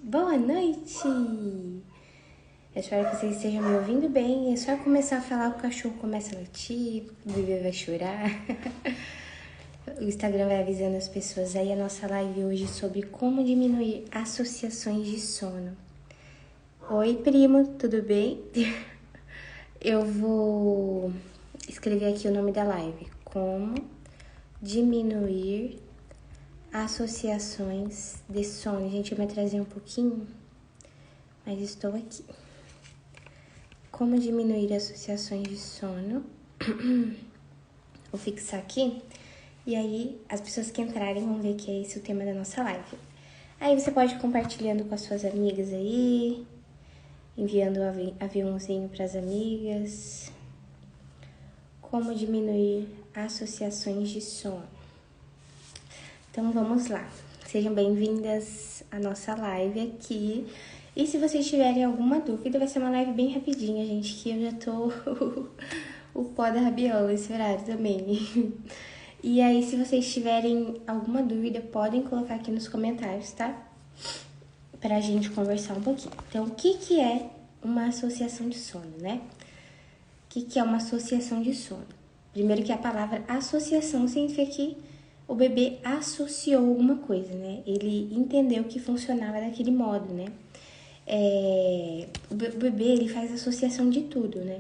Boa noite! Eu espero que vocês estejam me ouvindo bem. É só começar a falar, o cachorro começa a latir, o bebê vai chorar. O Instagram vai avisando as pessoas aí a nossa live hoje sobre como diminuir associações de sono. Oi, primo, tudo bem? Eu vou escrever aqui o nome da live. Como diminuir associações de sono. Gente, vai trazer um pouquinho, mas estou aqui. Como diminuir associações de sono. Vou fixar aqui. E aí, as pessoas que entrarem vão ver que é esse o tema da nossa live. Aí você pode ir compartilhando com as suas amigas aí. Enviando aviãozinho para as amigas. Como diminuir associações de sono. Então, vamos lá. Sejam bem-vindas à nossa live aqui. E se vocês tiverem alguma dúvida, vai ser uma live bem rapidinha, gente, que eu já tô o pó da rabiola esse horário também. E aí, se vocês tiverem alguma dúvida, podem colocar aqui nos comentários, tá? Pra gente conversar um pouquinho. Então, o que é uma associação de sono, né? O que é uma associação de sono? Primeiro que a palavra associação significa que o bebê associou alguma coisa, né? Ele entendeu que funcionava daquele modo, né? O bebê, ele faz associação de tudo, né?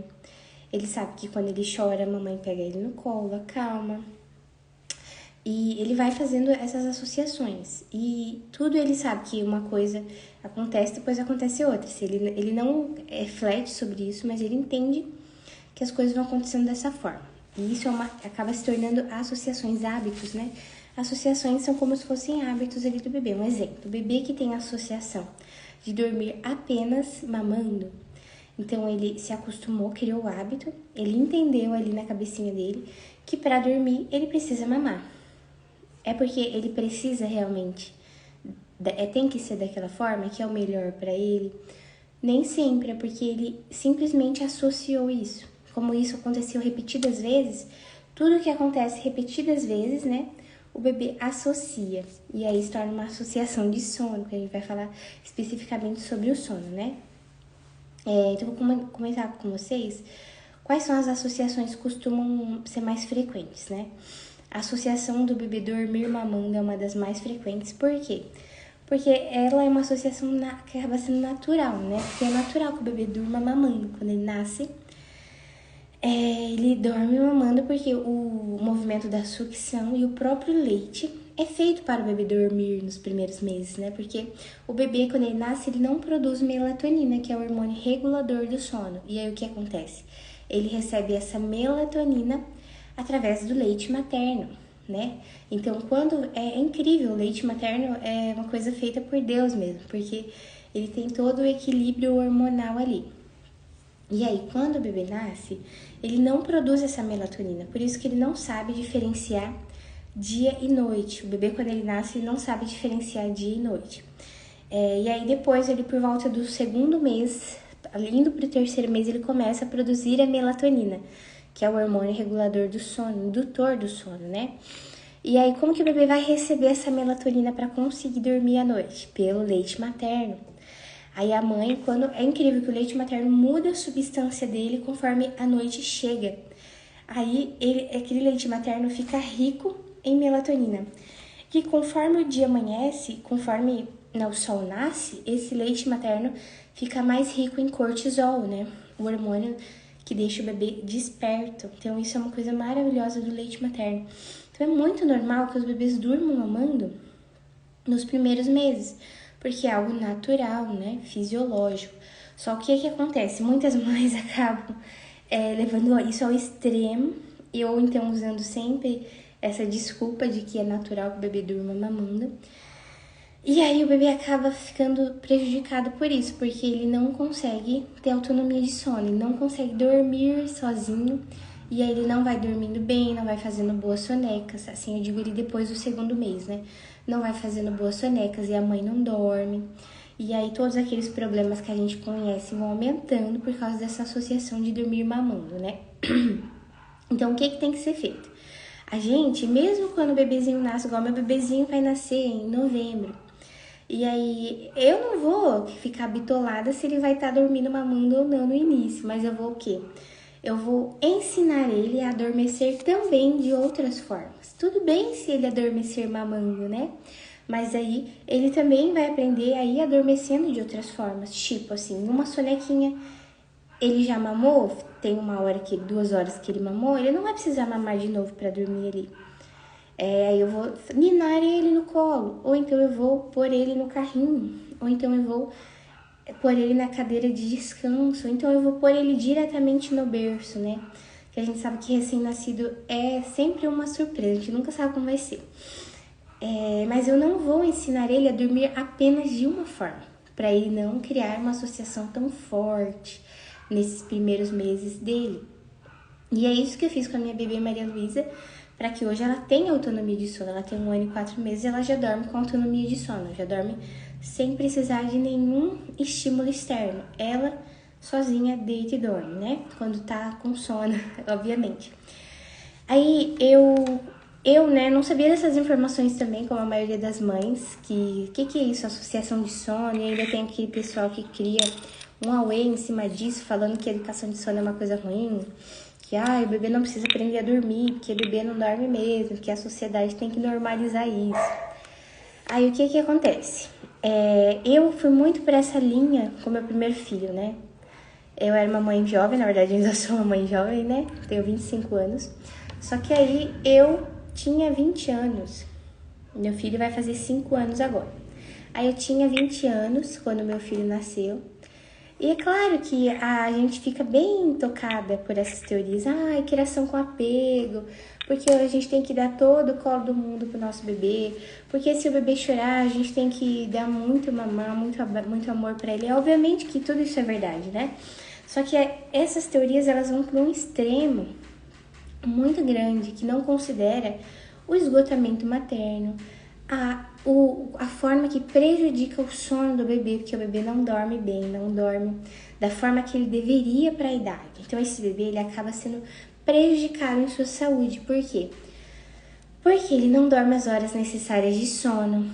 Ele sabe que quando ele chora, a mamãe pega ele no colo, acalma. E ele vai fazendo essas associações. E tudo ele sabe que uma coisa acontece, depois acontece outra. Ele não reflete sobre isso, mas ele entende que as coisas vão acontecendo dessa forma. E isso acaba se tornando associações, hábitos, né? Associações são como se fossem hábitos ali do bebê. Um exemplo, o bebê que tem associação de dormir apenas mamando. Então, ele se acostumou, criou o hábito, ele entendeu ali na cabecinha dele que para dormir ele precisa mamar. É porque ele precisa realmente, tem que ser daquela forma, que é o melhor para ele. Nem sempre, é porque ele simplesmente associou isso. Como isso aconteceu repetidas vezes, tudo que acontece repetidas vezes, né? O bebê associa, e aí se torna uma associação de sono, que a gente vai falar especificamente sobre o sono, né? Então, vou comentar com vocês quais são as associações que costumam ser mais frequentes, né? A associação do bebê dormir mamando é uma das mais frequentes, por quê? Porque ela é uma associação que acaba sendo natural, né? Porque é natural que o bebê durma mamando. Quando ele nasce, ele dorme mamando porque o movimento da sucção e o próprio leite é feito para o bebê dormir nos primeiros meses, né? Porque o bebê, quando ele nasce, ele não produz melatonina, que é o hormônio regulador do sono. E aí o que acontece? Ele recebe essa melatonina através do leite materno, né? Então, é incrível, o leite materno é uma coisa feita por Deus mesmo, porque ele tem todo o equilíbrio hormonal ali. E aí, quando o bebê nasce, ele não produz essa melatonina, por isso que ele não sabe diferenciar dia e noite. O bebê, quando ele nasce, ele não sabe diferenciar dia e noite. E aí, depois, ele por volta do segundo mês, indo para o terceiro mês, ele começa a produzir a melatonina, que é o hormônio regulador do sono, indutor do sono, né? E aí, como que o bebê vai receber essa melatonina para conseguir dormir à noite? Pelo leite materno. Aí a mãe, é incrível que o leite materno muda a substância dele conforme a noite chega. Aí aquele leite materno fica rico em melatonina. Que conforme o dia amanhece, conforme o sol nasce, esse leite materno fica mais rico em cortisol, né? O hormônio que deixa o bebê desperto. Então isso é uma coisa maravilhosa do leite materno. Então é muito normal que os bebês durmam mamando nos primeiros meses, porque é algo natural, né? Fisiológico. Só que o que acontece? Muitas mães acabam levando isso ao extremo, ou então usando sempre essa desculpa de que é natural que o bebê durma mamando. E aí o bebê acaba ficando prejudicado por isso, porque ele não consegue ter autonomia de sono, ele não consegue dormir sozinho, e aí ele não vai dormindo bem, não vai fazendo boas sonecas, assim eu digo ele depois do segundo mês, né? Não vai fazendo boas sonecas e a mãe não dorme. E aí todos aqueles problemas que a gente conhece vão aumentando por causa dessa associação de dormir mamando, né? Então o que tem que ser feito? A gente, mesmo quando o bebezinho nasce, igual meu bebezinho vai nascer em novembro, E aí, eu não vou ficar bitolada se ele vai estar dormindo mamando ou não no início, mas eu vou o quê? Eu vou ensinar ele a adormecer também de outras formas. Tudo bem se ele adormecer mamando, né? Mas aí ele também vai aprender a ir adormecendo de outras formas. Tipo assim, uma sonequinha, ele já mamou, tem 1 hora, 2 horas que ele mamou, ele não vai precisar mamar de novo para dormir ali. Aí eu vou ninar ele no colo, ou então eu vou pôr ele no carrinho, ou então eu vou pôr ele na cadeira de descanso, ou então eu vou pôr ele diretamente no berço, né? Que a gente sabe que recém-nascido é sempre uma surpresa, a gente nunca sabe como vai ser. Mas eu não vou ensinar ele a dormir apenas de uma forma, para ele não criar uma associação tão forte nesses primeiros meses dele. E é isso que eu fiz com a minha bebê Maria Luísa, para que hoje ela tenha autonomia de sono. Ela tem 1 ano e 4 meses e ela já dorme com autonomia de sono, já dorme sem precisar de nenhum estímulo externo. Ela sozinha deita e dorme, né? Quando tá com sono, obviamente. Aí eu, né, não sabia dessas informações também, como a maioria das mães, que é isso, associação de sono, e ainda tem aquele pessoal que cria um auê em cima disso, falando que a educação de sono é uma coisa ruim, que o bebê não precisa aprender a dormir, porque o bebê não dorme mesmo, que a sociedade tem que normalizar isso. Aí o que acontece? Eu fui muito por essa linha com meu primeiro filho, né? Eu era uma mãe jovem, na verdade ainda sou uma mãe jovem, né? Tenho 25 anos. Só que aí eu tinha 20 anos. Meu filho vai fazer 5 anos agora. Aí eu tinha 20 anos quando meu filho nasceu. E é claro que a gente fica bem tocada por essas teorias. Criação com apego, porque a gente tem que dar todo o colo do mundo pro nosso bebê, porque se o bebê chorar, a gente tem que dar muito mamar, muito amor para ele. Obviamente que tudo isso é verdade, né? Só que essas teorias, elas vão para um extremo muito grande, que não considera o esgotamento materno, a forma que prejudica o sono do bebê, porque o bebê não dorme bem, não dorme da forma que ele deveria para a idade. Então esse bebê, ele acaba sendo prejudicado em sua saúde. Por quê? Porque ele não dorme as horas necessárias de sono,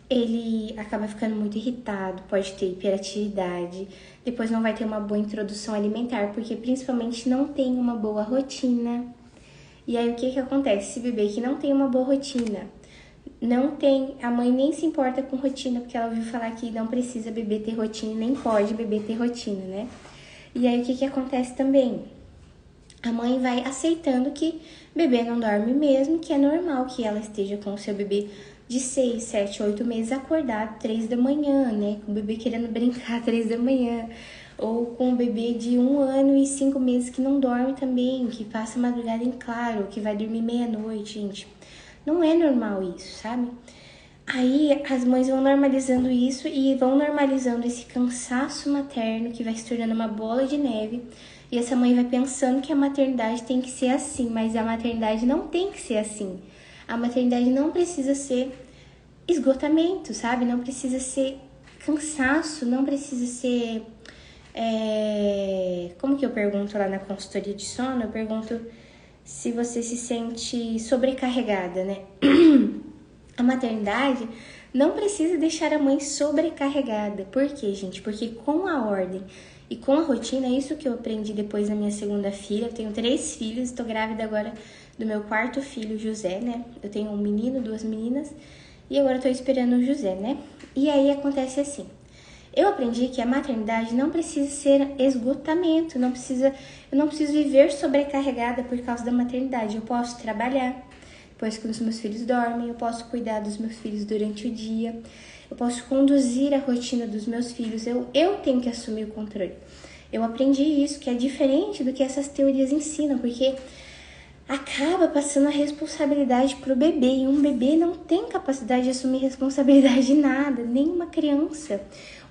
ele acaba ficando muito irritado, pode ter hiperatividade, depois não vai ter uma boa introdução alimentar, porque principalmente não tem uma boa rotina. E aí o que acontece? Esse bebê que não tem uma boa rotina, a mãe nem se importa com rotina, porque ela ouviu falar que não precisa bebê ter rotina, nem pode bebê ter rotina, né? E aí o que acontece também? A mãe vai aceitando que bebê não dorme mesmo, que é normal que ela esteja com o seu bebê de 6, 7, 8 meses acordado 3 da manhã, né? Com o bebê querendo brincar 3 da manhã. Ou com um bebê de 1 ano e 5 meses que não dorme também, que passa a madrugada em claro, que vai dormir meia-noite, gente. Não é normal isso, sabe? Aí as mães vão normalizando isso e vão normalizando esse cansaço materno que vai se tornando uma bola de neve. E essa mãe vai pensando que a maternidade tem que ser assim, mas a maternidade não tem que ser assim. A maternidade não precisa ser esgotamento, sabe? Não precisa ser cansaço, não precisa ser... Como que eu pergunto lá na consultoria de sono? Eu pergunto se você se sente sobrecarregada, né? A maternidade não precisa deixar a mãe sobrecarregada. Por quê, gente? Porque com a ordem e com a rotina, é isso que eu aprendi depois da minha segunda filha. Eu tenho 3 filhos, estou grávida agora do meu 4º filho, José, né? Eu tenho um menino, 2 meninas, e agora estou esperando o José, né? E aí acontece assim. Eu aprendi que a maternidade não precisa ser esgotamento, eu não preciso viver sobrecarregada por causa da maternidade. Eu posso trabalhar depois que os meus filhos dormem, eu posso cuidar dos meus filhos durante o dia, eu posso conduzir a rotina dos meus filhos, eu tenho que assumir o controle. Eu aprendi isso, que é diferente do que essas teorias ensinam, porque acaba passando a responsabilidade pro bebê, e um bebê não tem capacidade de assumir responsabilidade de nada, nem uma criança.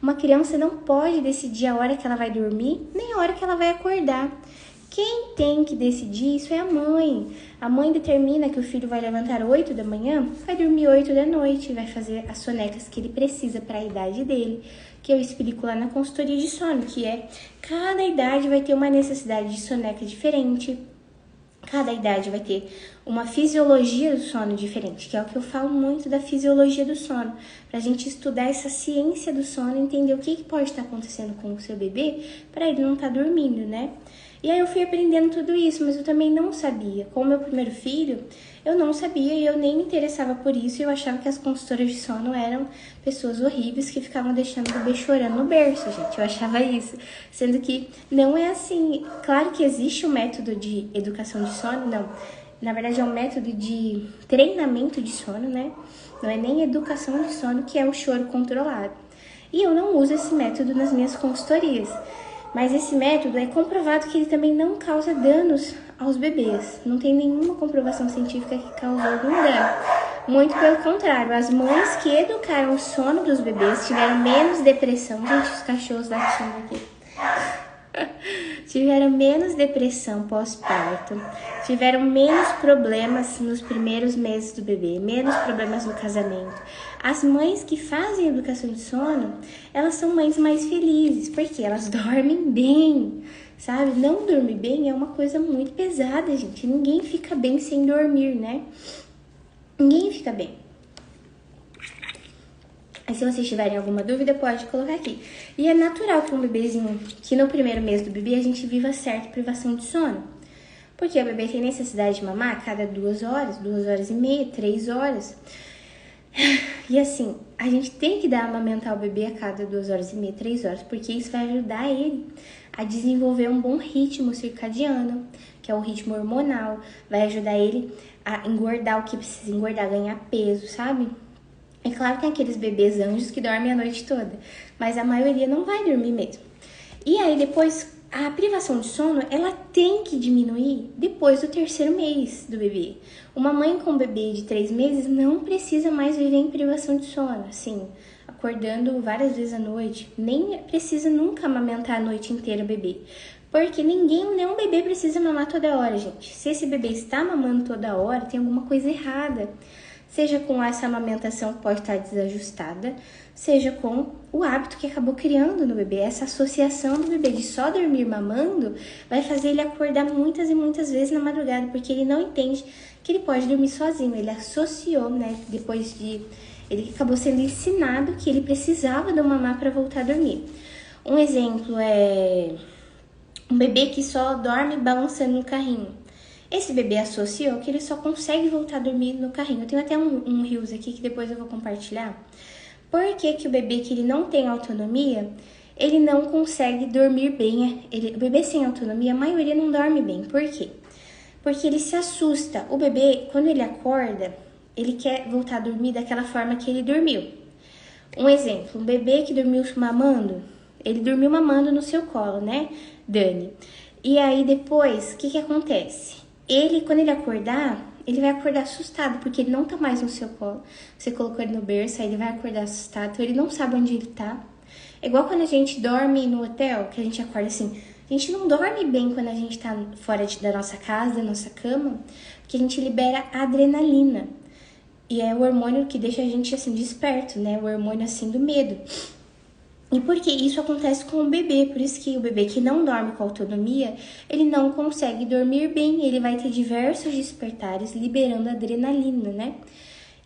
Uma criança não pode decidir a hora que ela vai dormir, nem a hora que ela vai acordar. Quem tem que decidir isso é a mãe. A mãe determina que o filho vai levantar 8 da manhã, vai dormir 8 da noite, vai fazer as sonecas que ele precisa para a idade dele, que eu explico lá na consultoria de sono, que cada idade vai ter uma necessidade de soneca diferente. Cada idade vai ter uma fisiologia do sono diferente, que é o que eu falo muito da fisiologia do sono, pra gente estudar essa ciência do sono e entender o que pode estar acontecendo com o seu bebê para ele não estar dormindo, né? E aí eu fui aprendendo tudo isso, mas eu também não sabia. Com o meu primeiro filho, eu não sabia e eu nem me interessava por isso. E eu achava que as consultoras de sono eram pessoas horríveis que ficavam deixando o bebê chorando no berço, gente. Eu achava isso. Sendo que não é assim. Claro que existe um método de educação de sono, não. Na verdade é um método de treinamento de sono, né? Não é nem educação de sono, que é o choro controlado. E eu não uso esse método nas minhas consultorias. Mas esse método é comprovado que ele também não causa danos aos bebês. Não tem nenhuma comprovação científica que causou algum dano. Muito pelo contrário, as mães que educaram o sono dos bebês tiveram menos depressão. Gente, os cachorros latindo aqui. Tiveram menos depressão pós-parto, tiveram menos problemas nos primeiros meses do bebê, menos problemas no casamento. As mães que fazem educação de sono, elas são mães mais felizes, porque elas dormem bem, sabe? Não dormir bem é uma coisa muito pesada, gente. Ninguém fica bem sem dormir, né? Ninguém fica bem. Aí, se vocês tiverem alguma dúvida, pode colocar aqui. E é natural que um bebezinho, que no primeiro mês do bebê, a gente viva certa privação de sono. Porque o bebê tem necessidade de mamar a cada 2 horas, 2 horas e meia, 3 horas. E assim, a gente tem que amamentar o bebê a cada 2 horas e meia, 3 horas, porque isso vai ajudar ele a desenvolver um bom ritmo circadiano, que é o ritmo hormonal. Vai ajudar ele a engordar o que precisa engordar, ganhar peso, sabe? É claro que tem aqueles bebês anjos que dormem a noite toda, mas a maioria não vai dormir mesmo. E aí depois, a privação de sono, ela tem que diminuir depois do 3º mês do bebê. Uma mãe com um bebê de 3 meses não precisa mais viver em privação de sono, assim, acordando várias vezes à noite. Nem precisa nunca amamentar a noite inteira o bebê. Porque nenhum bebê precisa mamar toda hora, gente. Se esse bebê está mamando toda hora, tem alguma coisa errada. Seja com essa amamentação que pode estar desajustada, seja com o hábito que acabou criando no bebê. Essa associação do bebê de só dormir mamando vai fazer ele acordar muitas e muitas vezes na madrugada, porque ele não entende que ele pode dormir sozinho. Ele associou, né, ele acabou sendo ensinado que ele precisava do mamar para voltar a dormir. Um exemplo é um bebê que só dorme balançando no carrinho. Esse bebê associou que ele só consegue voltar a dormir no carrinho. Eu tenho até um reels aqui que depois eu vou compartilhar. Por que que o bebê que ele não tem autonomia, ele não consegue dormir bem? O bebê sem autonomia, a maioria não dorme bem. Por quê? Porque ele se assusta. O bebê, quando ele acorda, ele quer voltar a dormir daquela forma que ele dormiu. Um exemplo, um bebê que dormiu mamando, ele dormiu mamando no seu colo, né, Dani? E aí depois, o que acontece? Ele, quando ele acordar, ele vai acordar assustado, porque ele não tá mais no seu colo. Você colocou ele no berço, aí ele vai acordar assustado, então ele não sabe onde ele tá. É igual quando a gente dorme no hotel, que a gente acorda assim. A gente não dorme bem quando a gente tá fora da nossa casa, da nossa cama, porque a gente libera adrenalina. E é o hormônio que deixa a gente, assim, desperto, né? O hormônio, assim, do medo. E por que isso acontece com o bebê? Por isso que o bebê que não dorme com autonomia, ele não consegue dormir bem, ele vai ter diversos despertares liberando adrenalina, né?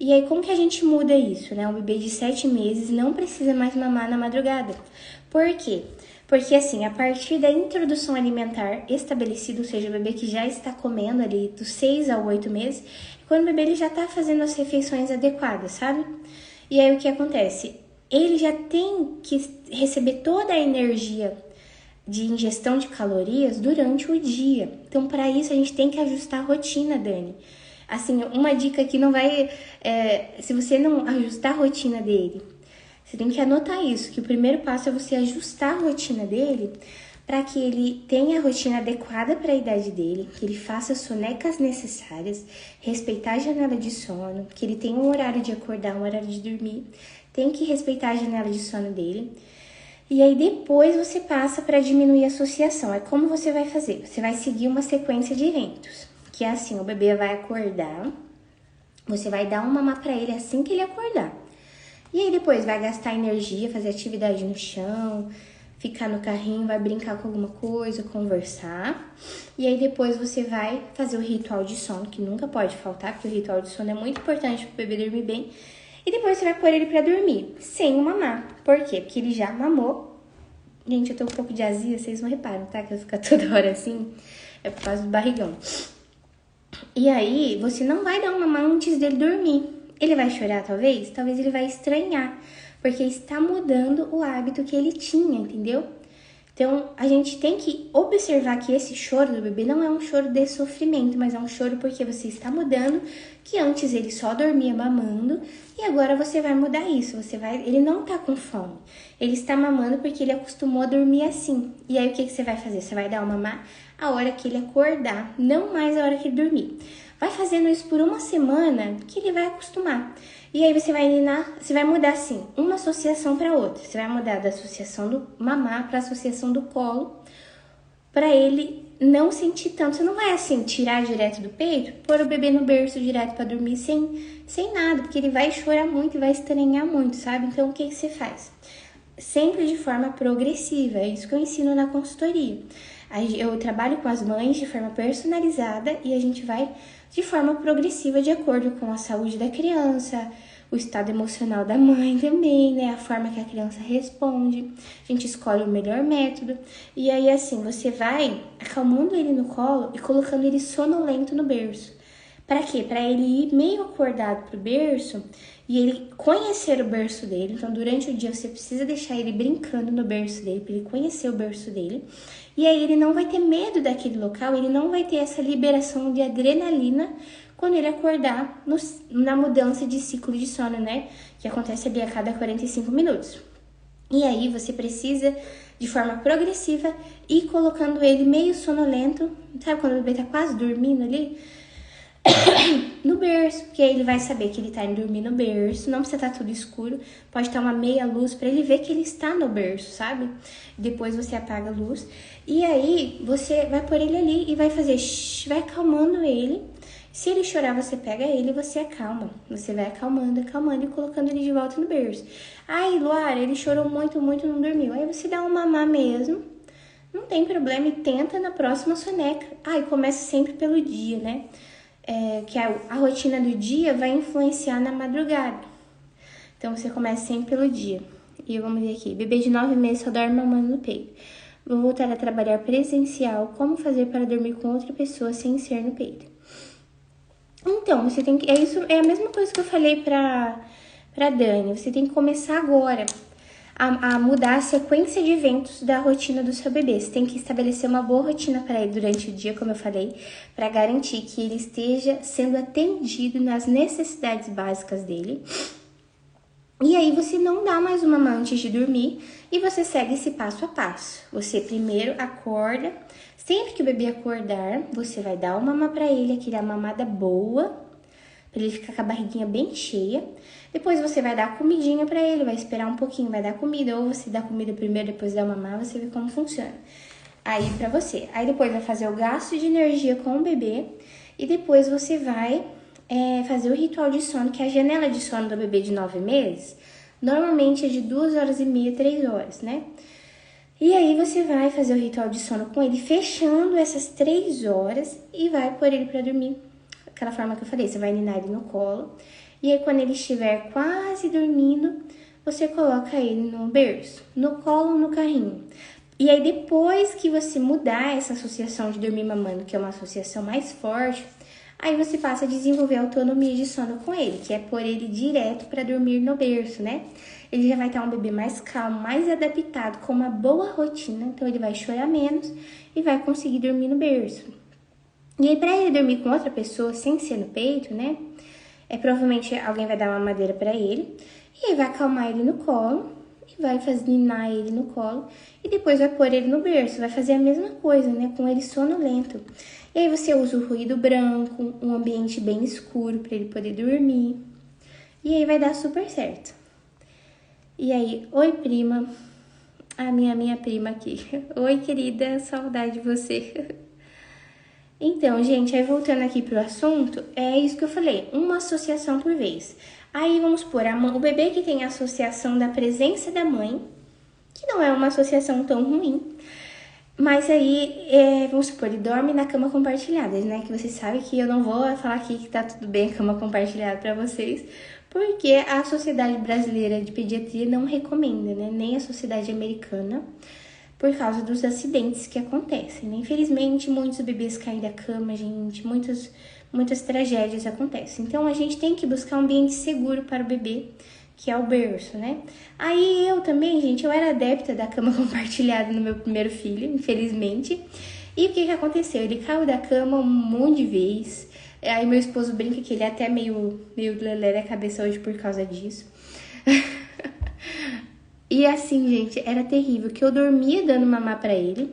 E aí, como que a gente muda isso, né? Um bebê de 7 meses não precisa mais mamar na madrugada. Por quê? Porque, assim, a partir da introdução alimentar estabelecida, ou seja, o bebê que já está comendo ali dos 6 a 8 meses, quando o bebê ele já está fazendo as refeições adequadas, sabe? E aí, o que acontece? Ele já tem que receber toda a energia de ingestão de calorias durante o dia. Então, para isso, a gente tem que ajustar a rotina, Dani. Assim, uma dica que não vai... se você não ajustar a rotina dele, você tem que anotar isso, que o primeiro passo é você ajustar a rotina dele para que ele tenha a rotina adequada para a idade dele, que ele faça as sonecas necessárias, respeitar a janela de sono, que ele tenha um horário de acordar, um horário de dormir, tem que respeitar a janela de sono dele. E aí depois você passa para diminuir a associação. É como você vai fazer? Você vai seguir uma sequência de eventos, que é assim, o bebê vai acordar, você vai dar um mamar para ele assim que ele acordar. E aí depois vai gastar energia, fazer atividade no chão, ficar no carrinho, vai brincar com alguma coisa, conversar. E aí depois você vai fazer o ritual de sono, que nunca pode faltar, porque o ritual de sono é muito importante pro bebê dormir bem. E depois você vai pôr ele pra dormir, sem o mamar. Por quê? Porque ele já mamou. Gente, eu tô com um pouco de azia, vocês não reparam, tá? Que eu fico toda hora assim, é por causa do barrigão. E aí, você não vai dar um mamar antes dele dormir. Ele vai chorar, talvez? Talvez ele vai estranhar, porque está mudando o hábito que ele tinha, entendeu? Então, a gente tem que observar que esse choro do bebê não é um choro de sofrimento, mas é um choro porque você está mudando, que antes ele só dormia mamando, e agora você vai mudar isso, ele não tá com fome, ele está mamando porque ele acostumou a dormir assim. E aí, o que você vai fazer? Você vai dar o mamar a hora que ele acordar, não mais a hora que ele dormir. Vai fazendo isso por uma semana que ele vai acostumar. E aí você vai mudar assim, uma associação para outra. Você vai mudar da associação do mamar para a associação do colo, para ele não sentir tanto. Você não vai assim tirar direto do peito, pôr o bebê no berço direto para dormir sem nada, porque ele vai chorar muito e vai estranhar muito, sabe? Então o que você faz? Sempre de forma progressiva, é isso que eu ensino na consultoria. Eu trabalho com as mães de forma personalizada e a gente vai de forma progressiva de acordo com a saúde da criança, o estado emocional da mãe também, né? A forma que a criança responde. A gente escolhe o melhor método. E aí, assim, você vai acalmando ele no colo e colocando ele sonolento no berço. Para quê? Para ele ir meio acordado pro berço e ele conhecer o berço dele. Então, durante o dia, você precisa deixar ele brincando no berço dele, para ele conhecer o berço dele. E aí, ele não vai ter medo daquele local, ele não vai ter essa liberação de adrenalina quando ele acordar na mudança de ciclo de sono, né? Que acontece ali a cada 45 minutos. E aí, você precisa, de forma progressiva, ir colocando ele meio sonolento. Sabe quando o bebê tá quase dormindo ali? No berço, porque aí ele vai saber que ele tá indo dormir no berço, não precisa estar tudo escuro, pode estar uma meia luz para ele ver que ele está no berço, sabe? Depois você apaga a luz e aí você vai pôr ele ali e vai fazer vai acalmando ele. Se ele chorar, você pega ele e você acalma. Você vai acalmando e colocando ele de volta no berço. Ai, Luara, ele chorou muito, não dormiu. Aí você dá um mamar mesmo, não tem problema e tenta na próxima soneca. Ai, começa sempre pelo dia, né? Que a rotina do dia vai influenciar na madrugada. Então, você começa sempre pelo dia. E vamos ver aqui. Bebê de 9 meses só dorme mamando no peito. Vou voltar a trabalhar presencial. Como fazer para dormir com outra pessoa sem ser no peito? Então, você tem que... É a mesma coisa que eu falei pra Dani. Você tem que começar agora a mudar a sequência de eventos da rotina do seu bebê. Você tem que estabelecer uma boa rotina para ele durante o dia, como eu falei, para garantir que ele esteja sendo atendido nas necessidades básicas dele. E aí você não dá mais uma mamar antes de dormir e você segue esse passo a passo. Você primeiro acorda, sempre que o bebê acordar, você vai dar uma mamar para ele, aquela mamada boa, para ele ficar com a barriguinha bem cheia. Depois você vai dar comidinha para ele, vai esperar um pouquinho, vai dar comida, ou você dá comida primeiro, depois dá mamar, você vê como funciona. Aí pra você. Aí depois vai fazer o gasto de energia com o bebê e depois você vai fazer o ritual de sono, que é a janela de sono do bebê de 9 meses, normalmente é de 2h30, 3 horas, né? E aí você vai fazer o ritual de sono com ele, fechando essas 3 horas e vai pôr ele pra dormir. Aquela forma que eu falei, você vai ninar ele no colo. E aí, quando ele estiver quase dormindo, você coloca ele no berço, no colo, no carrinho. E aí, depois que você mudar essa associação de dormir mamando, que é uma associação mais forte, aí você passa a desenvolver a autonomia de sono com ele, que é pôr ele direto para dormir no berço, né? Ele já vai estar um bebê mais calmo, mais adaptado, com uma boa rotina, então ele vai chorar menos e vai conseguir dormir no berço. E aí, para ele dormir com outra pessoa, sem ser no peito, né? Provavelmente alguém vai dar uma madeira para ele, e aí vai acalmar ele no colo, e vai ninar ele no colo, e depois vai pôr ele no berço, vai fazer a mesma coisa, né, com ele sonolento. E aí você usa o ruído branco, um ambiente bem escuro para ele poder dormir, e aí vai dar super certo. E aí, oi prima, a minha prima aqui, oi querida, saudade de você. Então, gente, aí voltando aqui pro assunto, é isso que eu falei, uma associação por vez. Aí vamos pôr o bebê que tem a associação da presença da mãe, que não é é uma associação tão ruim. Mas aí, vamos supor, ele dorme na cama compartilhada, né? Que vocês sabem que eu não vou falar aqui que tá tudo bem a cama compartilhada pra vocês, porque a Sociedade Brasileira de Pediatria não recomenda, né? Nem a Sociedade Americana, por causa dos acidentes que acontecem, né? Infelizmente, muitos bebês caem da cama, gente, muitas tragédias acontecem. Então, a gente tem que buscar um ambiente seguro para o bebê, que é o berço, né? Aí eu também, gente, eu era adepta da cama compartilhada no meu primeiro filho, infelizmente. E o que aconteceu? Ele caiu da cama um monte de vezes. Aí meu esposo brinca que ele é até meio lelé da cabeça hoje por causa disso. E assim, gente, era terrível, que eu dormia dando mamar pra ele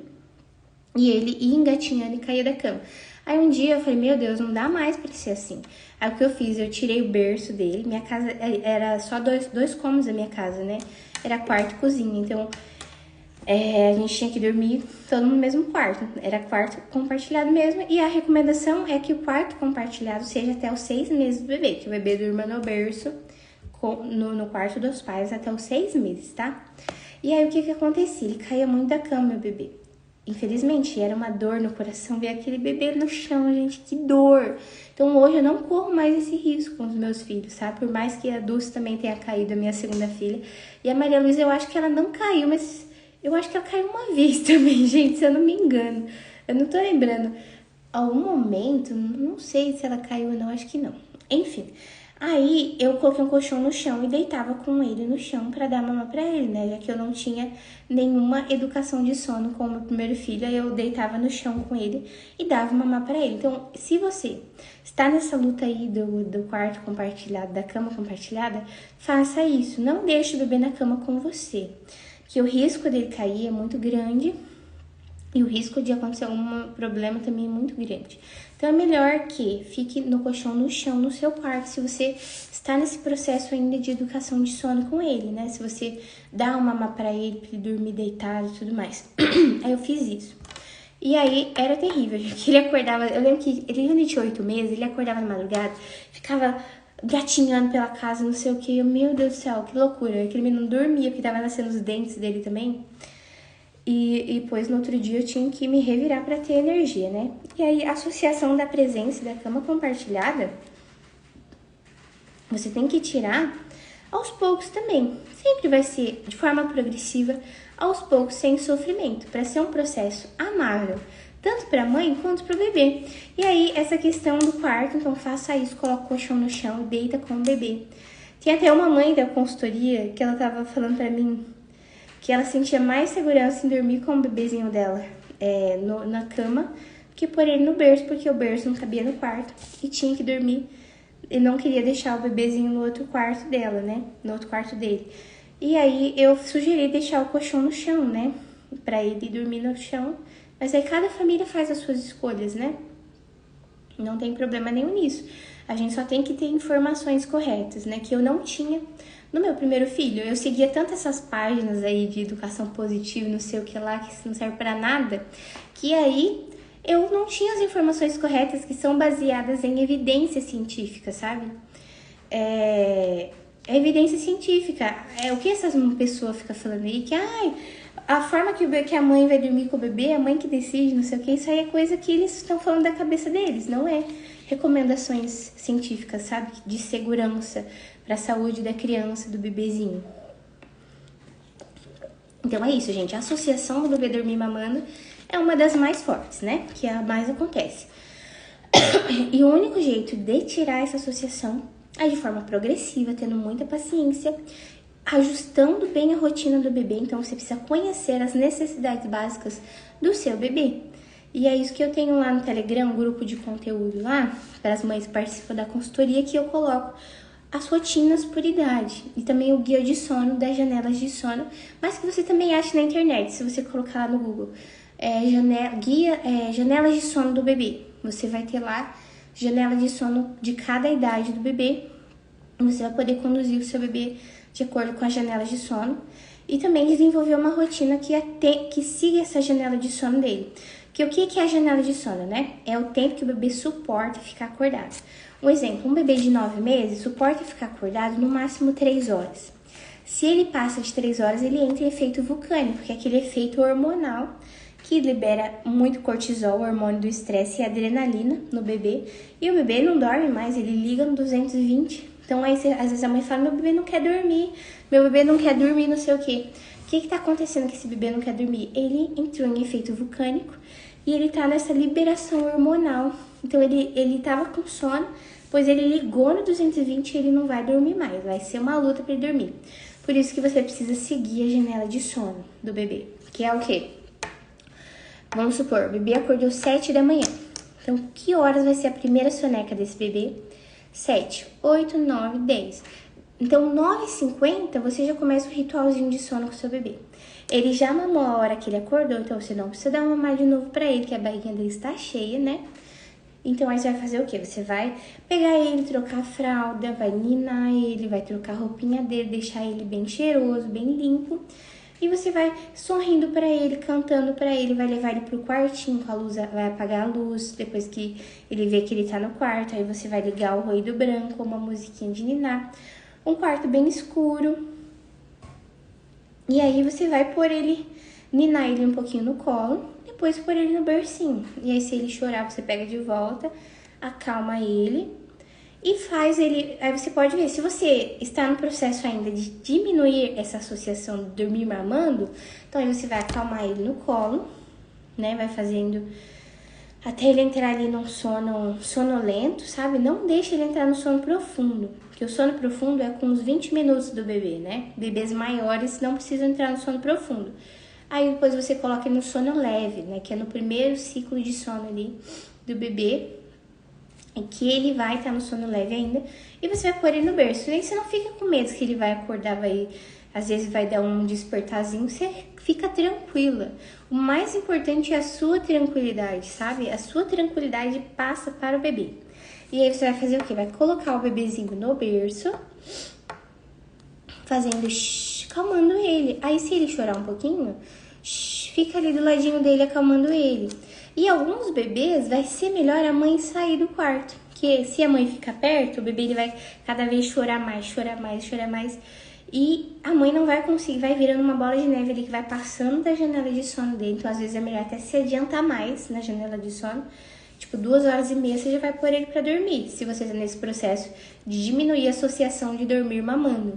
e ele ia engatinhando e caía da cama. Aí um dia eu falei, meu Deus, não dá mais pra ser assim. Aí o que eu fiz? Eu tirei o berço dele. Minha casa era só dois cômodos da minha casa, né? Era quarto e cozinha. Então, a gente tinha que dormir todo no mesmo quarto. Era quarto compartilhado mesmo. E a recomendação é que o quarto compartilhado seja até os 6 meses do bebê. Que o bebê durma no berço, no quarto dos pais até os 6 meses, tá? E aí o que acontecia? Ele caía muito da cama, meu bebê. Infelizmente, era uma dor no coração ver aquele bebê no chão, gente, que dor. Então, hoje eu não corro mais esse risco com os meus filhos, sabe? Por mais que a Dulce também tenha caído, a minha segunda filha. E a Maria Luísa, eu acho que ela não caiu, mas eu acho que ela caiu uma vez também, gente, se eu não me engano. Eu não tô lembrando. Algum momento, não sei se ela caiu ou não, acho que não. Enfim, aí eu coloquei um colchão no chão e deitava com ele no chão pra dar mama pra ele, né? Já que eu não tinha nenhuma educação de sono com o meu primeiro filho, eu deitava no chão com ele e dava mamar pra ele. Então, se você está nessa luta aí do quarto compartilhado, da cama compartilhada, faça isso. Não deixe o bebê na cama com você, porque o risco dele cair é muito grande e o risco de acontecer um problema também é muito grande. Então, é melhor que fique no colchão no chão, no seu quarto, se você está nesse processo ainda de educação de sono com ele, né? Se você dá uma mamar pra ele dormir deitado e tudo mais. Aí eu fiz isso. E aí, era terrível, gente. Ele acordava, eu lembro que ele tinha 8 meses, ele acordava na madrugada, ficava gatinhando pela casa, não sei o que. Meu Deus do céu, que loucura. Aquele menino não dormia, porque tava nascendo os dentes dele também. E depois, no outro dia, eu tinha que me revirar para ter energia, né? E aí, a associação da presença da cama compartilhada, você tem que tirar aos poucos também. Sempre vai ser de forma progressiva, aos poucos, sem sofrimento, para ser um processo amável, tanto para a mãe quanto para o bebê. E aí, essa questão do quarto, então faça isso, coloca o colchão no chão e deita com o bebê. Tem até uma mãe da consultoria que ela tava falando para mim que ela sentia mais segurança em dormir com o bebezinho dela na cama que por ele no berço, porque o berço não cabia no quarto e tinha que dormir e não queria deixar o bebezinho no outro quarto dela, né? No outro quarto dele. E aí eu sugeri deixar o colchão no chão, né? Pra ele dormir no chão. Mas aí cada família faz as suas escolhas, né? Não tem problema nenhum nisso. A gente só tem que ter informações corretas, né? Que eu não tinha no meu primeiro filho. Eu seguia tanto essas páginas aí de educação positiva, não sei o que lá, que não serve pra nada, que aí eu não tinha as informações corretas que são baseadas em evidência científica, sabe? Evidência científica. O que essas pessoas ficam falando aí? Que a forma que a mãe vai dormir com o bebê, é a mãe que decide, não sei o que. Isso aí é coisa que eles estão falando da cabeça deles, não é recomendações científicas, sabe? De segurança para a saúde da criança, do bebezinho. Então é isso, gente. A associação do bebê dormir mamando é uma das mais fortes, né? Que é a mais acontece. E o único jeito de tirar essa associação é de forma progressiva, tendo muita paciência, ajustando bem a rotina do bebê. Então, você precisa conhecer as necessidades básicas do seu bebê. E é isso que eu tenho lá no Telegram, um grupo de conteúdo lá, para as mães que participam da consultoria, que eu coloco as rotinas por idade. E também o guia de sono, das janelas de sono, mas que você também acha na internet, se você colocar lá no Google. Janelas de sono do bebê. Você vai ter lá janela de sono de cada idade do bebê. Você vai poder conduzir o seu bebê de acordo com as janelas de sono. E também desenvolver uma rotina que siga essa janela de sono dele. Porque o que é a janela de sono, né? É o tempo que o bebê suporta ficar acordado. Um exemplo, um bebê de 9 meses suporta ficar acordado no máximo 3 horas. Se ele passa de 3 horas, ele entra em efeito vulcânico, que é aquele efeito hormonal que libera muito cortisol, o hormônio do estresse e adrenalina no bebê. E o bebê não dorme mais, ele liga no 220. Então aí às vezes a mãe fala, meu bebê não quer dormir, meu bebê não quer dormir, não sei o quê. O que tá acontecendo que esse bebê não quer dormir? Ele entrou em efeito vulcânico e ele tá nessa liberação hormonal. Então ele tava com sono, pois ele ligou no 220 e ele não vai dormir mais, vai ser uma luta para ele dormir. Por isso que você precisa seguir a janela de sono do bebê, que é o quê? Vamos supor, o bebê acordou 7 da manhã. Então, que horas vai ser a primeira soneca desse bebê? 7, 8, 9, 10. Então, 9h50, você já começa o ritualzinho de sono com o seu bebê. Ele já mamou a hora que ele acordou, então você não precisa dar uma mamar de novo pra ele, que a barriguinha dele está cheia, né? Então, aí você vai fazer o quê? Você vai pegar ele, trocar a fralda, vai ninar ele, vai trocar a roupinha dele, deixar ele bem cheiroso, bem limpo. E você vai sorrindo pra ele, cantando pra ele, vai levar ele pro quartinho com a luz, vai apagar a luz, depois que ele vê que ele tá no quarto, aí você vai ligar o ruído branco, uma musiquinha de ninar, um quarto bem escuro. E aí você vai pôr ele, ninar ele um pouquinho no colo, depois pôr ele no bercinho. E aí se ele chorar, você pega de volta, acalma ele. E faz ele, aí você pode ver, se você está no processo ainda de diminuir essa associação de dormir mamando, então aí você vai acalmar ele no colo, né, vai fazendo até ele entrar ali num sono sonolento, sabe? Não deixa ele entrar no sono profundo, porque o sono profundo é com uns 20 minutos do bebê, né? Bebês maiores não precisam entrar no sono profundo. Aí depois você coloca ele no sono leve, né, que é no primeiro ciclo de sono ali do bebê, que ele vai estar no sono leve ainda, e você vai pôr ele no berço. E aí você não fica com medo que ele vai acordar, às vezes vai dar um despertarzinho, você fica tranquila. O mais importante é a sua tranquilidade, sabe? A sua tranquilidade passa para o bebê. E aí você vai fazer o quê? Vai colocar o bebezinho no berço, fazendo calmando ele. Aí se ele chorar um pouquinho, fica ali do ladinho dele acalmando ele. E alguns bebês vai ser melhor a mãe sair do quarto, porque se a mãe ficar perto, o bebê ele vai cada vez chorar mais, chorar mais, chorar mais. E a mãe não vai conseguir, vai virando uma bola de neve ali que vai passando da janela de sono dele. Então, às vezes é melhor até se adiantar mais na janela de sono. Tipo, 2h30 você já vai pôr ele pra dormir, se você tá nesse processo de diminuir a associação de dormir mamando.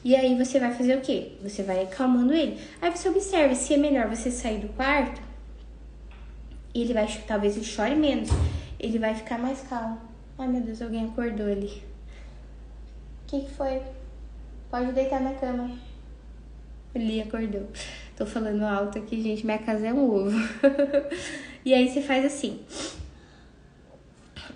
E aí você vai fazer o quê? Você vai acalmando ele. Aí você observa se é melhor você sair do quarto, e ele vai, talvez ele chore menos, ele vai ficar mais calmo. Ai, meu Deus, alguém acordou ali. O que foi? Pode deitar na cama. Ele acordou. Tô falando alto aqui, gente, minha casa é um ovo. E aí você faz assim.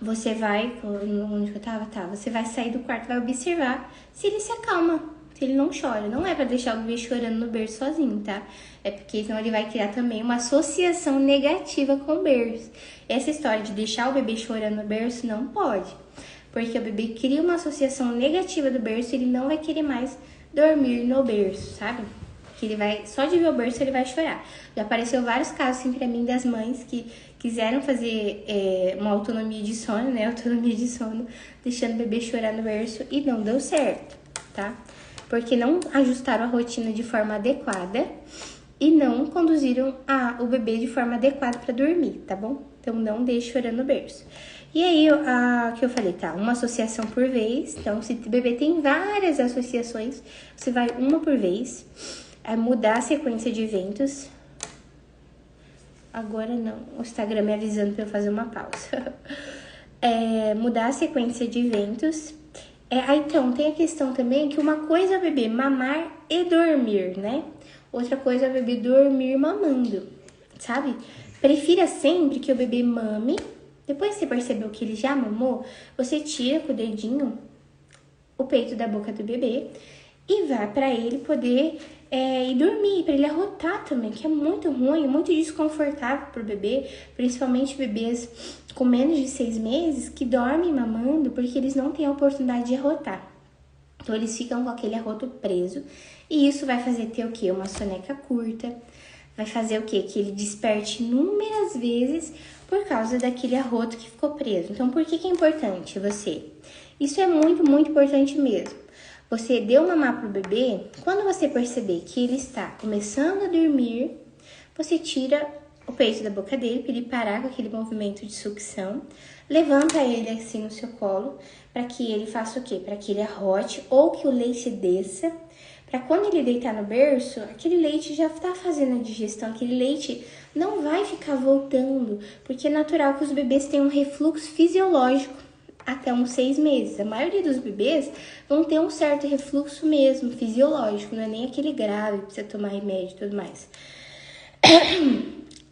Você vai, onde eu tava? Tá, você vai sair do quarto, vai observar se ele se acalma. Se ele não chora, não é pra deixar o bebê chorando no berço sozinho, tá? É porque senão ele vai criar também uma associação negativa com o berço. Essa história de deixar o bebê chorando no berço não pode. Porque o bebê cria uma associação negativa do berço e ele não vai querer mais dormir no berço, sabe? Que ele vai, só de ver o berço ele vai chorar. Já apareceu vários casos assim pra mim das mães que quiseram fazer uma autonomia de sono, né? Autonomia de sono, deixando o bebê chorar no berço e não deu certo, tá? Porque não ajustaram a rotina de forma adequada e não conduziram o bebê de forma adequada para dormir, tá bom? Então, não deixe chorando no berço. E aí, que eu falei, tá? Uma associação por vez. Então, se o bebê tem várias associações, você vai uma por vez. Mudar a sequência de eventos. Agora não, o Instagram me avisando para eu fazer uma pausa. Mudar a sequência de eventos. Então, tem a questão também que uma coisa é o bebê mamar e dormir, né? Outra coisa é o bebê dormir mamando, sabe? Prefira sempre que o bebê mame. Depois que você percebeu que ele já mamou, você tira com o dedinho o peito da boca do bebê e vai para ele poder ir dormir, para ele arrotar também, que é muito ruim, muito desconfortável pro bebê, principalmente bebês com menos de 6 meses que dormem mamando porque eles não têm a oportunidade de arrotar. Então eles ficam com aquele arroto preso e isso vai fazer ter o quê? Uma soneca curta, vai fazer o quê? Que ele desperte inúmeras vezes por causa daquele arroto que ficou preso. Então por que é importante você? Isso é muito, muito importante mesmo. Você deu mamar pro bebê, quando você perceber que ele está começando a dormir, você tira o peito da boca dele para ele parar com aquele movimento de sucção, levanta ele assim no seu colo, para que ele faça o quê? Para que ele arrote ou que o leite desça, para quando ele deitar no berço, aquele leite já está fazendo a digestão, aquele leite não vai ficar voltando, porque é natural que os bebês tenham um refluxo fisiológico até uns 6 meses. A maioria dos bebês vão ter um certo refluxo mesmo, fisiológico, não é nem aquele grave, precisa tomar remédio e tudo mais.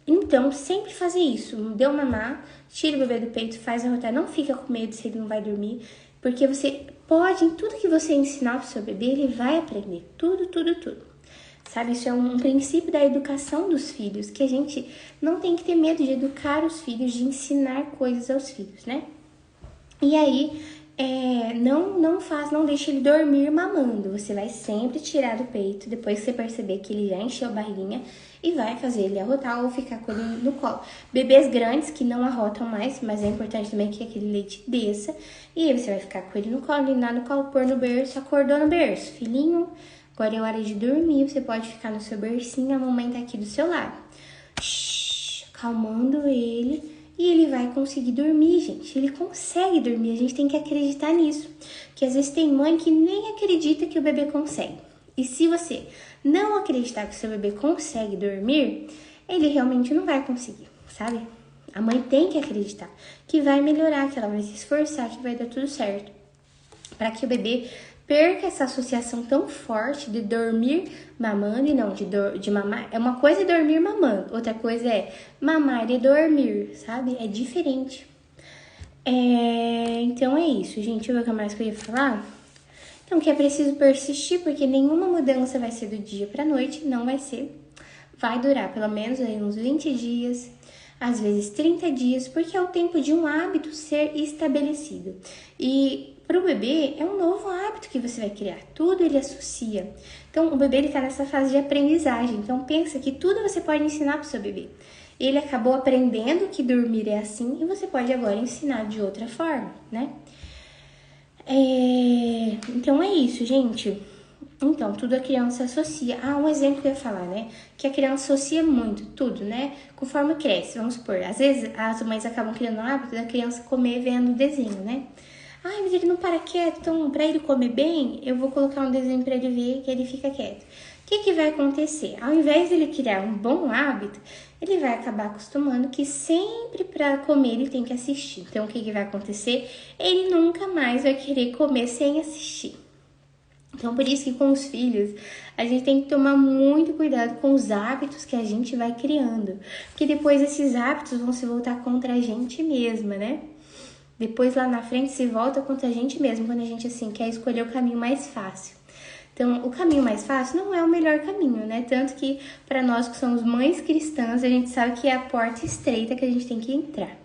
Então, sempre fazer isso. Deu mamar, tira o bebê do peito, faz arrotar, não fica com medo se ele não vai dormir, porque você pode, em tudo que você ensinar pro seu bebê, ele vai aprender. Tudo, tudo, tudo. Sabe, isso é um princípio da educação dos filhos, que a gente não tem que ter medo de educar os filhos, de ensinar coisas aos filhos, né? E aí, não deixe ele dormir mamando. Você vai sempre tirar do peito, depois que você perceber que ele já encheu a barriguinha, e vai fazer ele arrotar ou ficar com ele no colo. Bebês grandes que não arrotam mais, mas é importante também que aquele leite desça. E aí você vai ficar com ele no colo, ninar no colo, pôr no berço, acordou no berço. Filhinho, agora é hora de dormir, você pode ficar no seu bercinho, a mamãe tá aqui do seu lado. Shhh, acalmando ele. E ele vai conseguir dormir, gente. Ele consegue dormir, a gente tem que acreditar nisso. Porque às vezes tem mãe que nem acredita que o bebê consegue. E se você não acreditar que o seu bebê consegue dormir, ele realmente não vai conseguir, sabe? A mãe tem que acreditar que vai melhorar, que ela vai se esforçar, que vai dar tudo certo. Para que o bebê perca essa associação tão forte de dormir mamando e não de mamar. É uma coisa é dormir mamando, outra coisa é mamar e dormir, sabe? É diferente. Então é isso, gente. Deixa eu ver o que mais que eu ia falar. Então, que é preciso persistir, porque nenhuma mudança vai ser do dia pra noite, não vai ser. Vai durar pelo menos aí uns 20 dias, às vezes 30 dias, porque é o tempo de um hábito ser estabelecido. E para o bebê é um novo hábito que você vai criar, tudo ele associa. Então, o bebê ele tá nessa fase de aprendizagem, então pensa que tudo você pode ensinar pro seu bebê. Ele acabou aprendendo que dormir é assim e você pode agora ensinar de outra forma, né? Então é isso, gente. Então, tudo a criança associa. Um exemplo que eu ia falar, né? Que a criança associa muito, tudo, né? Conforme cresce, vamos supor. Às vezes, as mães acabam criando o hábito da criança comer vendo desenho, né? Mas ele não para quieto, então pra ele comer bem, eu vou colocar um desenho pra ele ver que ele fica quieto. O que vai acontecer? Ao invés de ele criar um bom hábito, ele vai acabar acostumando que sempre para comer ele tem que assistir. Então, o que vai acontecer? Ele nunca mais vai querer comer sem assistir. Então, por isso que com os filhos, a gente tem que tomar muito cuidado com os hábitos que a gente vai criando. Porque depois esses hábitos vão se voltar contra a gente mesma, né? Depois lá na frente se volta contra a gente mesmo, quando a gente assim quer escolher o caminho mais fácil. Então, o caminho mais fácil não é o melhor caminho, né? Tanto que para nós que somos mães cristãs, a gente sabe que é a porta estreita que a gente tem que entrar.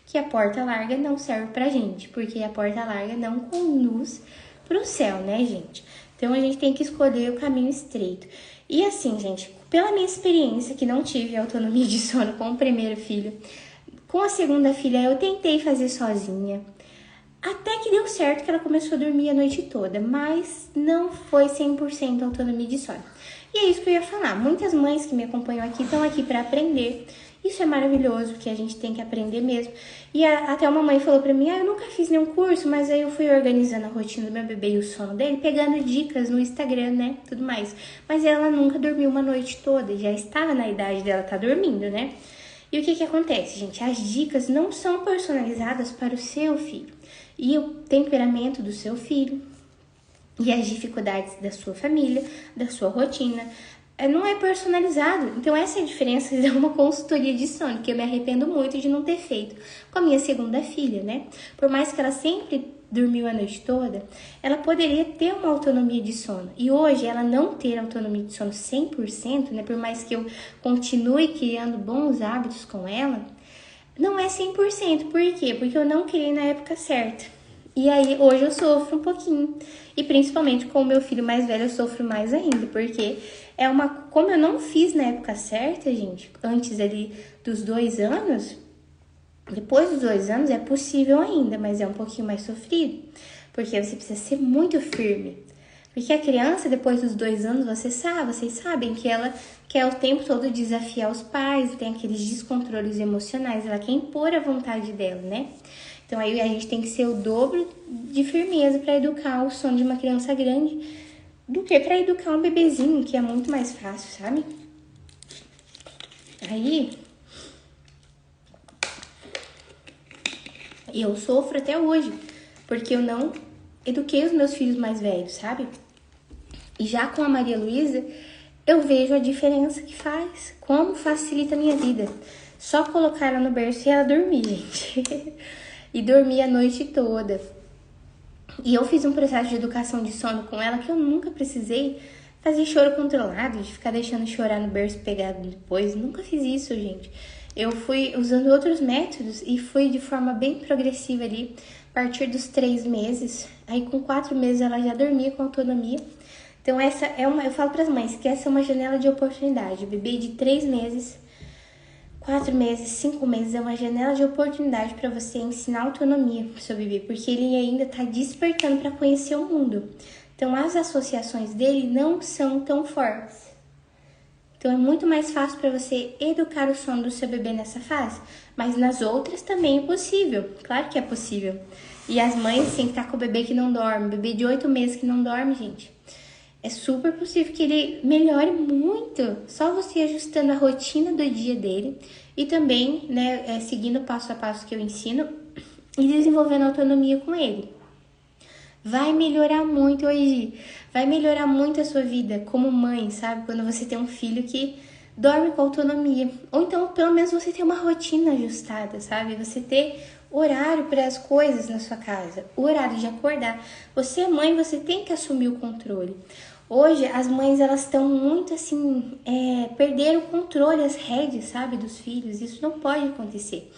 Que a porta larga não serve pra gente, porque a porta larga não conduz pro céu, né, gente? Então, a gente tem que escolher o caminho estreito. E assim, gente, pela minha experiência, que não tive autonomia de sono com o primeiro filho, com a segunda filha eu tentei fazer sozinha. Até que deu certo, que ela começou a dormir a noite toda, mas não foi 100% autonomia de sono. E é isso que eu ia falar. Muitas mães que me acompanham aqui estão aqui para aprender. Isso é maravilhoso, porque a gente tem que aprender mesmo. E até uma mãe falou pra mim, eu nunca fiz nenhum curso, mas aí eu fui organizando a rotina do meu bebê e o sono dele, pegando dicas no Instagram, né, tudo mais. Mas ela nunca dormiu uma noite toda, já estava na idade dela estar dormindo, né? E o que acontece, gente? As dicas não são personalizadas para o seu filho. E o temperamento do seu filho, e as dificuldades da sua família, da sua rotina, não é personalizado. Então essa é a diferença de uma consultoria de sono, que eu me arrependo muito de não ter feito com a minha segunda filha, né? Por mais que ela sempre dormiu a noite toda, ela poderia ter uma autonomia de sono. E hoje, ela não ter autonomia de sono 100%, né? Por mais que eu continue criando bons hábitos com ela, não é 100%. Por quê? Porque eu não criei na época certa. E aí, hoje eu sofro um pouquinho. E principalmente com o meu filho mais velho, eu sofro mais ainda. Porque como eu não fiz na época certa, gente, antes ali dos 2 anos, depois dos 2 anos é possível ainda, mas é um pouquinho mais sofrido. Porque você precisa ser muito firme. Porque a criança, depois dos 2 anos, vocês sabem que ela quer o tempo todo desafiar os pais, tem aqueles descontroles emocionais, ela quer impor a vontade dela, né? Então aí a gente tem que ser o dobro de firmeza para educar o sono de uma criança grande do que para educar um bebezinho, que é muito mais fácil, sabe? Aí eu sofro até hoje, porque eu não eduquei os meus filhos mais velhos, sabe? E já com a Maria Luísa, eu vejo a diferença que faz, como facilita a minha vida. Só colocar ela no berço e ela dormir, gente. E dormir a noite toda. E eu fiz um processo de educação de sono com ela que eu nunca precisei fazer choro controlado, de ficar deixando chorar no berço pegado depois. Nunca fiz isso, gente. Eu fui usando outros métodos e fui de forma bem progressiva ali, a partir dos 3 meses. Aí com 4 meses ela já dormia com autonomia. Então essa é eu falo para as mães que essa é uma janela de oportunidade. O bebê de 3 meses, 4 meses, 5 meses é uma janela de oportunidade para você ensinar autonomia pro seu bebê, porque ele ainda está despertando para conhecer o mundo. Então as associações dele não são tão fortes. Então é muito mais fácil para você educar o sono do seu bebê nessa fase, mas nas outras também é possível. Claro que é possível. E as mães têm que estar com o bebê que não dorme, bebê de 8 meses que não dorme, gente. É super possível que ele melhore muito, só você ajustando a rotina do dia dele e também, né, seguindo o passo a passo que eu ensino e desenvolvendo autonomia com ele. Vai melhorar muito hoje, vai melhorar muito a sua vida como mãe, sabe? Quando você tem um filho que dorme com autonomia, ou então pelo menos você ter uma rotina ajustada, sabe? Você ter horário para as coisas na sua casa, o horário de acordar. Você é mãe, você tem que assumir o controle. Hoje, as mães, elas estão muito assim, perderam o controle, as rédeas, sabe, dos filhos. Isso não pode acontecer.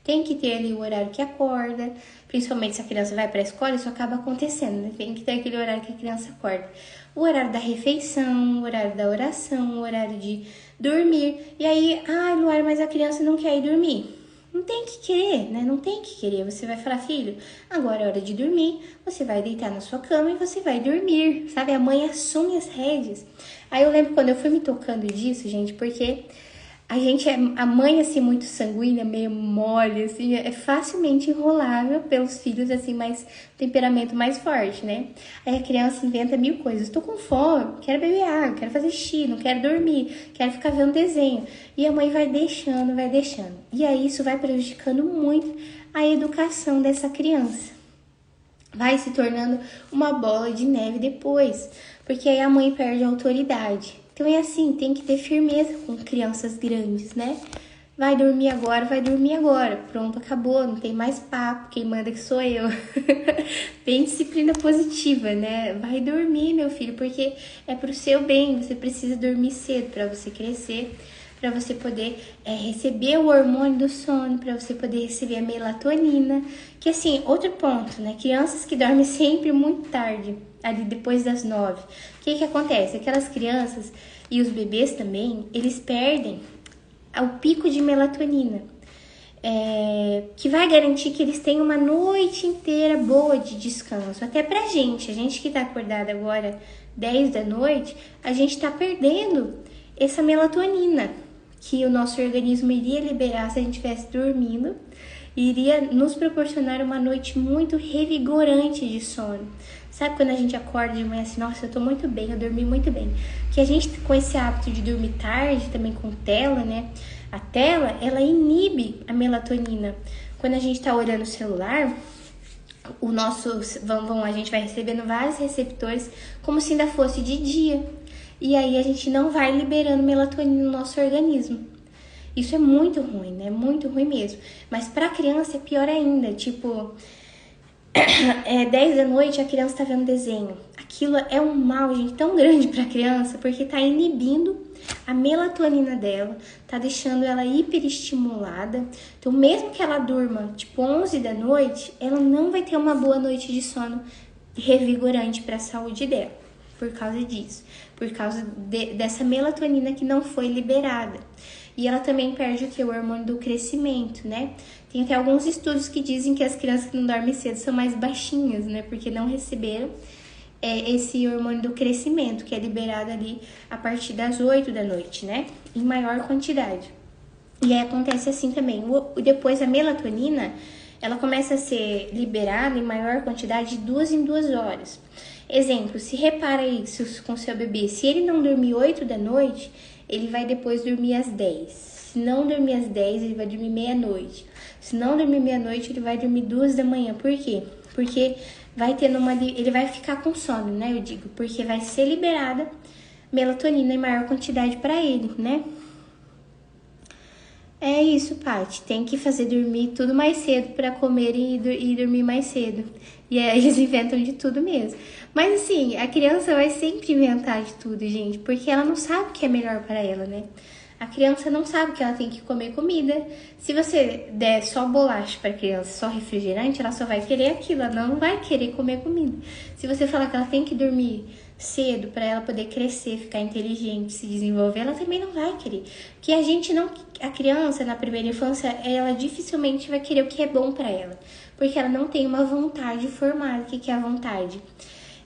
Tem que ter ali o horário que acorda, principalmente se a criança vai para a escola, isso acaba acontecendo, né? Tem que ter aquele horário que a criança acorda. O horário da refeição, o horário da oração, o horário de dormir. E aí, Luara, mas a criança não quer ir dormir. Não tem que querer, né? Não tem que querer. Você vai falar, filho, agora é hora de dormir. Você vai deitar na sua cama e você vai dormir, sabe? A mãe assume as rédeas. Aí eu lembro quando eu fui me tocando disso, gente, porque a mãe, assim, muito sanguínea, meio mole, assim, é facilmente enrolável pelos filhos, assim, mais temperamento mais forte, né? Aí a criança inventa 1000 coisas. Tô com fome, quero beber água, quero fazer xixi, não quero dormir, quero ficar vendo desenho. E a mãe vai deixando, vai deixando. E aí isso vai prejudicando muito a educação dessa criança. Vai se tornando uma bola de neve depois, porque aí a mãe perde a autoridade. Então é assim, tem que ter firmeza com crianças grandes, né? Vai dormir agora. Pronto, acabou, não tem mais papo, quem manda que sou eu. Bem disciplina positiva, né? Vai dormir, meu filho, porque é pro seu bem, você precisa dormir cedo para você crescer, para você poder receber o hormônio do sono, para você poder receber a melatonina. Que assim, outro ponto, né? Crianças que dormem sempre muito tarde, ali depois das 9. O que acontece? Aquelas crianças e os bebês também, eles perdem o pico de melatonina, que vai garantir que eles tenham uma noite inteira boa de descanso. Até pra gente, a gente que tá acordada agora 10 da noite, a gente tá perdendo essa melatonina que o nosso organismo iria liberar se a gente estivesse dormindo, e iria nos proporcionar uma noite muito revigorante de sono. Sabe quando a gente acorda de manhã assim, nossa, eu tô muito bem, eu dormi muito bem. Que a gente, com esse hábito de dormir tarde, também com tela, né? A tela, ela inibe a melatonina. Quando a gente tá olhando o celular, a gente vai recebendo vários receptores como se ainda fosse de dia. E aí a gente não vai liberando melatonina no nosso organismo. Isso é muito ruim, né? Muito ruim mesmo. Mas pra criança é pior ainda. Tipo, 10 da noite a criança tá vendo desenho. Aquilo é um mal, gente, tão grande pra criança, porque tá inibindo a melatonina dela, tá deixando ela hiperestimulada. Então, mesmo que ela durma, tipo, 11 da noite, ela não vai ter uma boa noite de sono revigorante pra saúde dela. Por causa disso. Por causa dessa melatonina que não foi liberada. E ela também perde o hormônio do crescimento, né? Tem até alguns estudos que dizem que as crianças que não dormem cedo são mais baixinhas, né? Porque não receberam esse hormônio do crescimento, que é liberado ali a partir das 8 da noite, né? Em maior quantidade. E aí acontece assim também. Depois a melatonina, ela começa a ser liberada em maior quantidade de 2 em 2 horas. Exemplo, se repara isso com seu bebê, se ele não dormir 8 da noite, ele vai depois dormir às 10. Se não dormir às 10, ele vai dormir meia-noite. Se não dormir meia-noite, ele vai dormir 2 da manhã. Por quê? Porque vai tendo ele vai ficar com sono, né? Eu digo, porque vai ser liberada melatonina em maior quantidade para ele, né? É isso, Paty. Tem que fazer dormir tudo mais cedo para comer e dormir mais cedo. E aí eles inventam de tudo mesmo. Mas assim, a criança vai sempre inventar de tudo, gente, porque ela não sabe o que é melhor para ela, né? A criança não sabe que ela tem que comer comida. Se você der só bolacha para criança, só refrigerante, ela só vai querer aquilo, ela não vai querer comer comida. Se você falar que ela tem que dormir cedo para ela poder crescer, ficar inteligente, se desenvolver, ela também não vai querer. Porque a criança na primeira infância, ela dificilmente vai querer o que é bom para ela, porque ela não tem uma vontade formada. O que é a vontade?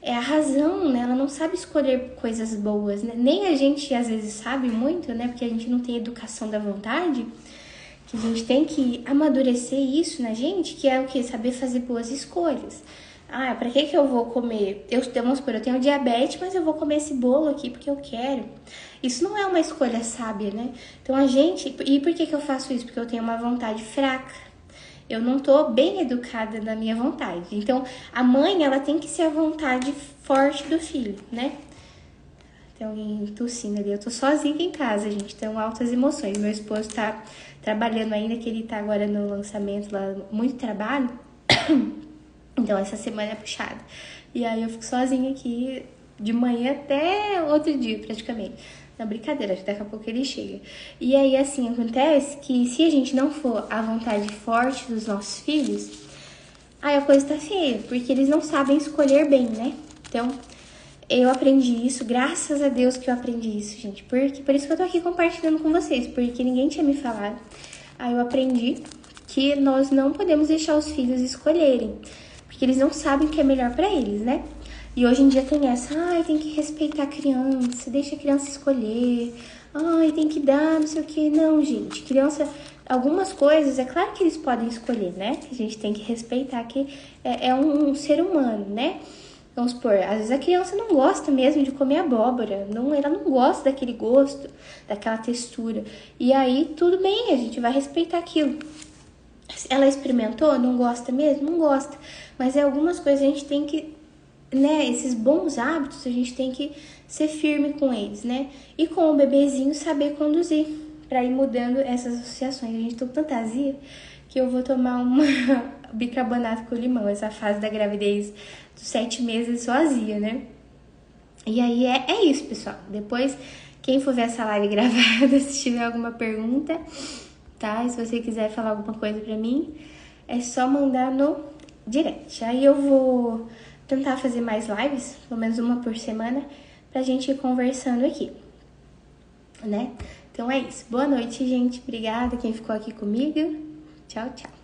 É a razão, né? Ela não sabe escolher coisas boas, né? Nem a gente às vezes sabe muito, né? Porque a gente não tem educação da vontade, que a gente tem que amadurecer isso na gente, que é o que? Saber fazer boas escolhas. Ah, pra que eu vou comer? Vamos supor, eu tenho diabetes, mas eu vou comer esse bolo aqui porque eu quero. Isso não é uma escolha sábia, né? Então e por que eu faço isso? Porque eu tenho uma vontade fraca. Eu não tô bem educada na minha vontade. Então, a mãe, ela tem que ser a vontade forte do filho, né? Tem alguém tossindo ali. Eu tô sozinha aqui em casa, gente. Então, altas emoções. Meu esposo tá trabalhando ainda, que ele tá agora no lançamento lá, muito trabalho. Então, essa semana é puxada. E aí, eu fico sozinha aqui de manhã até outro dia, praticamente. Não, brincadeira, daqui a pouco ele chega. E aí, assim, acontece que se a gente não for a vontade forte dos nossos filhos, aí a coisa tá feia, porque eles não sabem escolher bem, né? Então, eu aprendi isso, graças a Deus que eu aprendi isso, gente. Por isso que eu tô aqui compartilhando com vocês, porque ninguém tinha me falado. Aí eu aprendi que nós não podemos deixar os filhos escolherem, porque eles não sabem o que é melhor pra eles, né? E hoje em dia tem essa, tem que respeitar a criança, deixa a criança escolher, tem que dar, não sei o que. Não, gente, criança, algumas coisas, é claro que eles podem escolher, né? A gente tem que respeitar que é um ser humano, né? Vamos supor, às vezes a criança não gosta mesmo de comer abóbora, ela não gosta daquele gosto, daquela textura. E aí, tudo bem, a gente vai respeitar aquilo. Ela experimentou, não gosta mesmo? Não gosta. Mas algumas coisas a gente tem que, né, esses bons hábitos, a gente tem que ser firme com eles, né? E com o bebezinho saber conduzir, pra ir mudando essas associações. A gente tá com tanta azia que eu vou tomar uma bicarbonato com limão. Essa fase da gravidez dos 7 meses só azia, né? E aí é isso, pessoal. Depois, quem for ver essa live gravada, se tiver alguma pergunta, tá? E se você quiser falar alguma coisa pra mim, é só mandar no direct. Aí eu vou tentar fazer mais lives, pelo menos uma por semana, pra gente ir conversando aqui, né? Então é isso. Boa noite, gente. Obrigada quem ficou aqui comigo. Tchau, tchau.